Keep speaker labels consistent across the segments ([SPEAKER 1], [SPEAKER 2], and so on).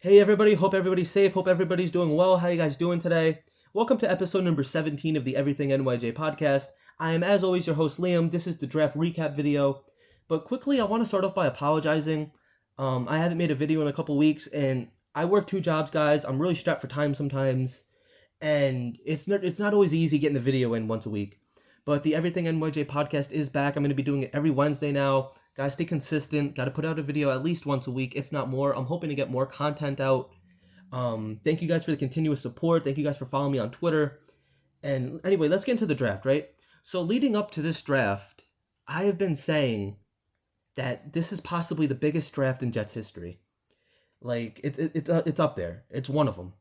[SPEAKER 1] Hey everybody, hope everybody's safe, hope everybody's doing well. How you guys doing today? Welcome to episode number 17 of the Everything NYJ podcast. I am as always your host Liam. This is the draft recap video. But quickly, I want to start off by apologizing. I haven't made a video in a couple weeks and I work two jobs, guys. I'm really strapped for time sometimes. And it's not always easy getting the video in once a week. But the Everything NYJ podcast is back. I'm going to be doing it every Wednesday now. Guys, stay consistent. Got to put out a video at least once a week, if not more. I'm hoping to get more content out. Thank you guys for the continuous support. Thank you guys for following me on Twitter. And anyway, let's get into the draft, right? So leading up to this draft, I have been saying that this is possibly the biggest draft in Jets history. Like, it's up there. It's one of them.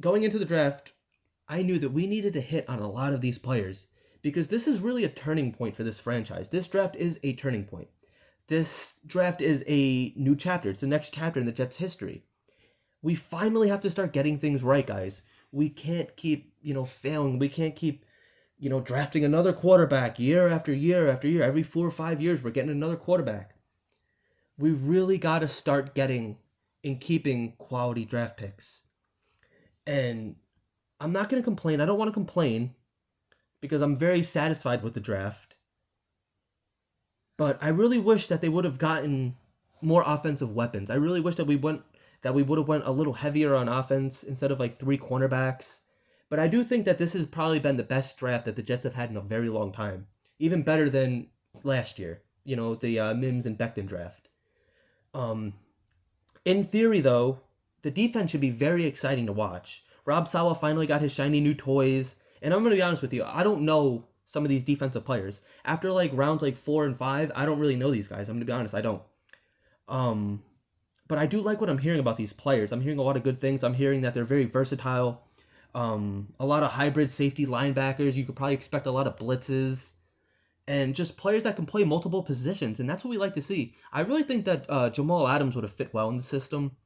[SPEAKER 1] Going into the draft, I knew that we needed to hit on a lot of these players because this is really a turning point for this franchise. This draft is a turning point. This draft is a new chapter. It's the next chapter in the Jets' history. We finally have to start getting things right, guys. We can't keep, failing. We can't keep, drafting another quarterback year after year after year. Every 4 or 5 years, we're getting another quarterback. We really got to start getting and keeping quality draft picks. And I'm not going to complain. I don't want to complain because I'm very satisfied with the draft. But I really wish that they would have gotten more offensive weapons. I really wish that we would have went a little heavier on offense instead of like 3 cornerbacks. But I do think that this has probably been the best draft that the Jets have had in a very long time. Even better than last year, the Mims and Becton draft. In theory, though, the defense should be very exciting to watch. Rob Saleh finally got his shiny new toys. And I'm going to be honest with you, I don't know some of these defensive players. After rounds 4 and 5, I don't really know these guys. I'm going to be honest, I don't. But I do like what I'm hearing about these players. I'm hearing a lot of good things. I'm hearing that they're very versatile. A lot of hybrid safety linebackers. You could probably expect a lot of blitzes. And just players that can play multiple positions. And that's what we like to see. I really think that Jamal Adams would have fit well in the system.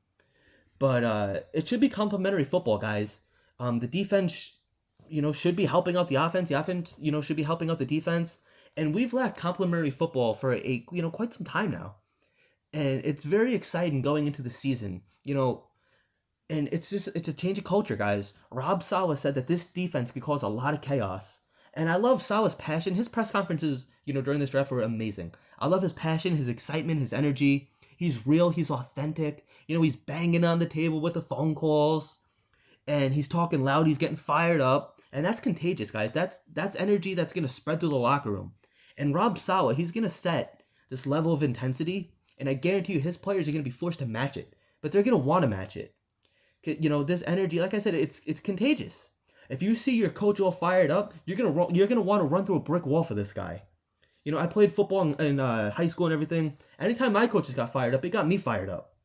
[SPEAKER 1] But it should be complementary football, guys. The defense, should be helping out the offense. The offense, should be helping out the defense. And we've lacked complementary football for quite some time now. And it's very exciting going into the season, and it's a change of culture, guys. Rob Saleh said that this defense could cause a lot of chaos. And I love Saleh's passion. His press conferences, during this draft were amazing. I love his passion, his excitement, his energy. He's real. He's authentic. He's banging on the table with the phone calls. And he's talking loud. He's getting fired up. And that's contagious, guys. That's energy that's going to spread through the locker room. And Rob Saleh, he's going to set this level of intensity. And I guarantee you his players are going to be forced to match it. But they're going to want to match it. This energy, like I said, it's contagious. If you see your coach all fired up, you're going to want to run through a brick wall for this guy. I played football in high school and everything. Anytime my coaches got fired up, it got me fired up.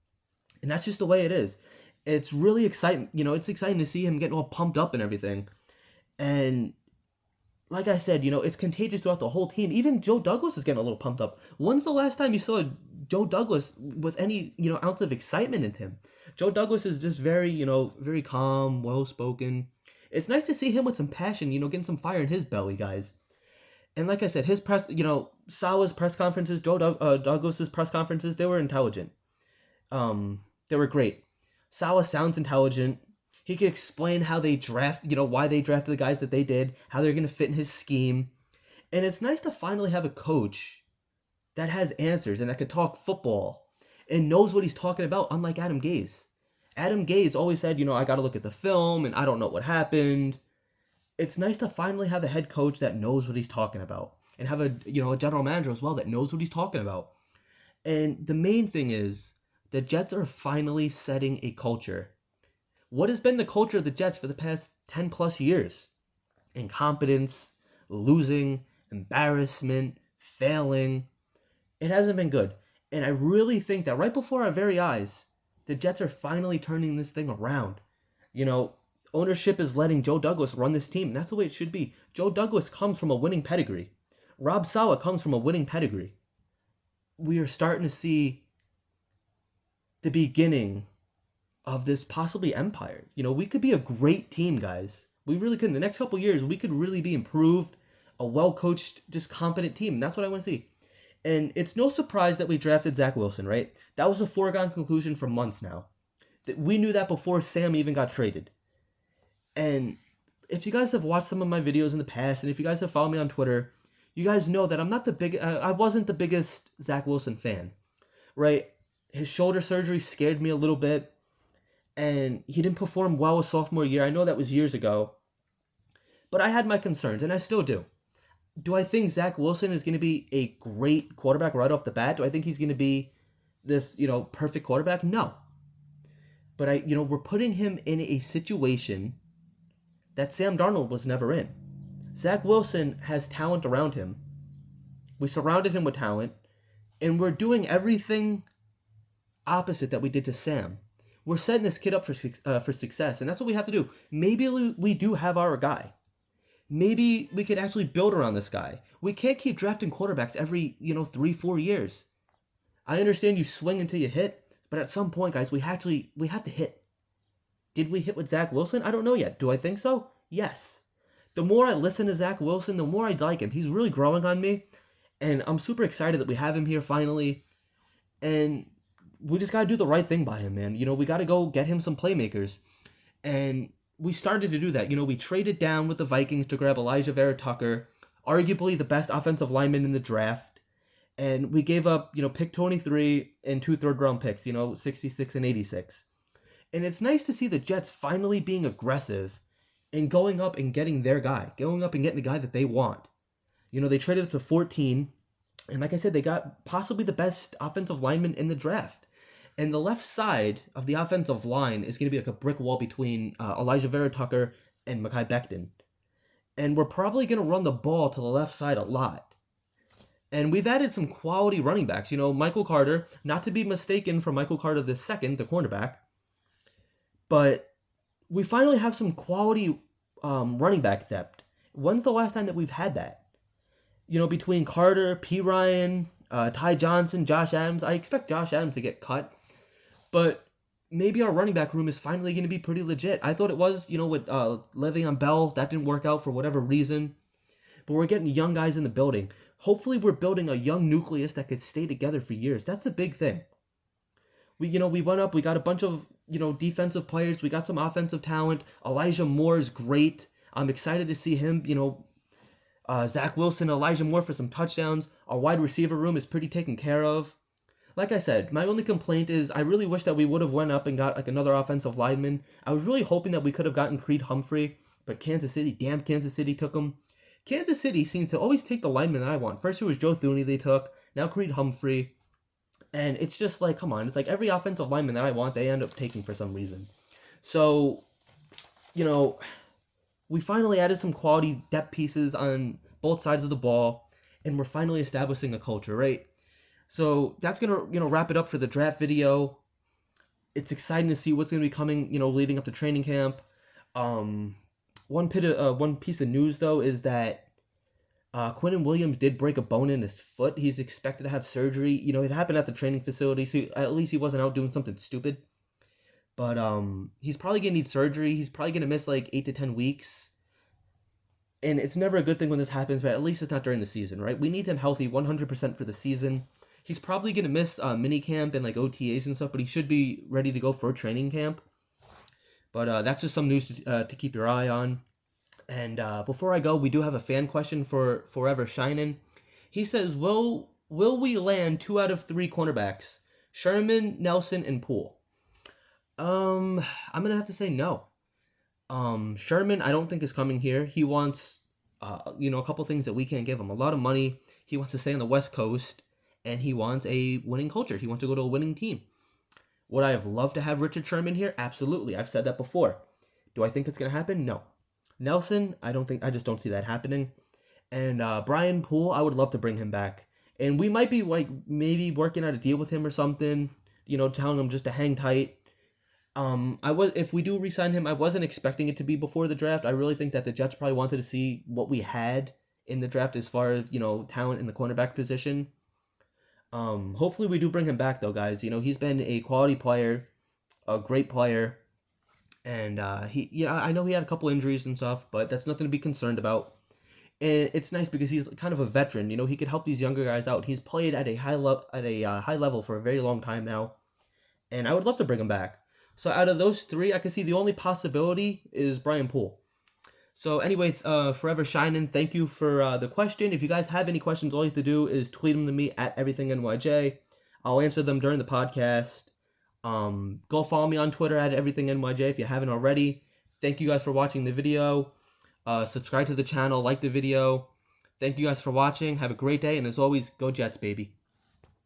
[SPEAKER 1] And that's just the way it is. It's really exciting. It's exciting to see him getting all pumped up and everything. And like I said, it's contagious throughout the whole team. Even Joe Douglas is getting a little pumped up. When's the last time you saw Joe Douglas with any, ounce of excitement in him? Joe Douglas is just very, very calm, well-spoken. It's nice to see him with some passion, getting some fire in his belly, guys. And like I said, his Saleh's press conferences, Douglas's press conferences, they were intelligent. They were great. Saleh sounds intelligent. He could explain how they draft, why they drafted the guys that they did, how they're going to fit in his scheme. And it's nice to finally have a coach that has answers and that can talk football and knows what he's talking about, unlike Adam Gase. Adam Gase always said, I got to look at the film and I don't know what happened. It's nice to finally have a head coach that knows what he's talking about and have a general manager as well that knows what he's talking about. And the main thing is the Jets are finally setting a culture. What has been the culture of the Jets for the past 10 plus years? Incompetence, losing, embarrassment, failing. It hasn't been good. And I really think that right before our very eyes, the Jets are finally turning this thing around. Ownership is letting Joe Douglas run this team, and that's the way it should be. Joe Douglas comes from a winning pedigree. Rob Saleh comes from a winning pedigree. We are starting to see the beginning of this possibly empire. We could be a great team, guys. We really could. In the next couple years, we could really be improved, a well-coached, just competent team. And that's what I want to see. And it's no surprise that we drafted Zach Wilson, right? That was a foregone conclusion for months now. We knew that before Sam even got traded. And if you guys have watched some of my videos in the past, and if you guys have followed me on Twitter, you guys know that I'm not the big. I wasn't the biggest Zach Wilson fan, right? His shoulder surgery scared me a little bit, and he didn't perform well his sophomore year. I know that was years ago, but I had my concerns, and I still do. Do I think Zach Wilson is going to be a great quarterback right off the bat? Do I think he's going to be this, perfect quarterback? No. But we're putting him in a situation that Sam Darnold was never in. Zach Wilson has talent around him. We surrounded him with talent, and we're doing everything opposite that we did to Sam. We're setting this kid up for success, and that's what we have to do. Maybe we do have our guy. Maybe we could actually build around this guy. We can't keep drafting quarterbacks every 3-4 years. I understand you swing until you hit, but at some point, guys, we have to hit. Did we hit with Zach Wilson? I don't know yet. Do I think so? Yes. The more I listen to Zach Wilson, the more I like him. He's really growing on me, and I'm super excited that we have him here finally. And we just got to do the right thing by him, man. We got to go get him some playmakers. And we started to do that. We traded down with the Vikings to grab Elijah Vera Tucker, arguably the best offensive lineman in the draft. And we gave up, pick 23 and 2 third-round picks, 66 and 86. And it's nice to see the Jets finally being aggressive and going up and getting their guy, going up and getting the guy that they want. They traded up to 14, and like I said, they got possibly the best offensive lineman in the draft. And the left side of the offensive line is going to be like a brick wall between Elijah Vera Tucker and Mekhi Becton. And we're probably going to run the ball to the left side a lot. And we've added some quality running backs. Michael Carter, not to be mistaken for Michael Carter II, the cornerback. But we finally have some quality running back depth. When's the last time that we've had that? Between Carter, P. Ryan, Ty Johnson, Josh Adams. I expect Josh Adams to get cut. But maybe our running back room is finally going to be pretty legit. I thought it was, with Le'Veon Bell. That didn't work out for whatever reason. But we're getting young guys in the building. Hopefully we're building a young nucleus that could stay together for years. That's the big thing. We went up. We got a bunch of, defensive players. We got some offensive talent. Elijah Moore is great. I'm excited to see him, Zach Wilson, Elijah Moore for some touchdowns. Our wide receiver room is pretty taken care of. Like I said, my only complaint is I really wish that we would have went up and got another offensive lineman. I was really hoping that we could have gotten Creed Humphrey, but Kansas City took him. Kansas City seems to always take the lineman that I want. First it was Joe Thuney they took, now Creed Humphrey. And it's just like, come on, it's like every offensive lineman that I want, they end up taking for some reason. So, we finally added some quality depth pieces on both sides of the ball, and we're finally establishing a culture, right? So that's going to, wrap it up for the draft video. It's exciting to see what's going to be coming, leading up to training camp. One piece of news, though, is that Quinnen Williams did break a bone in his foot. He's expected to have surgery. It happened at the training facility, so at least he wasn't out doing something stupid. But he's probably going to need surgery. He's probably going to miss like 8 to 10 weeks. And it's never a good thing when this happens, but at least it's not during the season, right? We need him healthy 100% for the season. He's probably going to miss minicamp and like OTAs and stuff, but he should be ready to go for training camp. But that's just some news to keep your eye on. And before I go, we do have a fan question for Forever Shinin'. He says, will we land 2 out of 3 cornerbacks? Sherman, Nelson, and Poole. I'm going to have to say no. Sherman, I don't think is coming here. He wants, a couple things that we can't give him. A lot of money. He wants to stay on the West Coast, and he wants a winning culture. He wants to go to a winning team. Would I have loved to have Richard Sherman here? Absolutely. I've said that before. Do I think it's going to happen? No. Nelson, I just don't see that happening. And Brian Poole, I would love to bring him back. And we might be maybe working out a deal with him or something, telling him just to hang tight. If we do re-sign him, I wasn't expecting it to be before the draft. I really think that the Jets probably wanted to see what we had in the draft as far as, talent in the cornerback position. Hopefully we do bring him back though, guys. He's been a quality player, a great player. And I know he had a couple injuries and stuff, but that's nothing to be concerned about. And it's nice because he's kind of a veteran. He could help these younger guys out. He's played at a high level for a very long time now, and I would love to bring him back. So out of those three, I can see the only possibility is Brian Poole. So anyway, Forever Shining, thank you for the question. If you guys have any questions, all you have to do is tweet them to me at everythingnyj. I'll answer them during the podcast. Go follow me on Twitter at everythingnyj if you haven't already. Thank you guys for watching the video. Subscribe to the channel, like the video. Thank you guys for watching. Have a great day, and as always, go Jets, baby.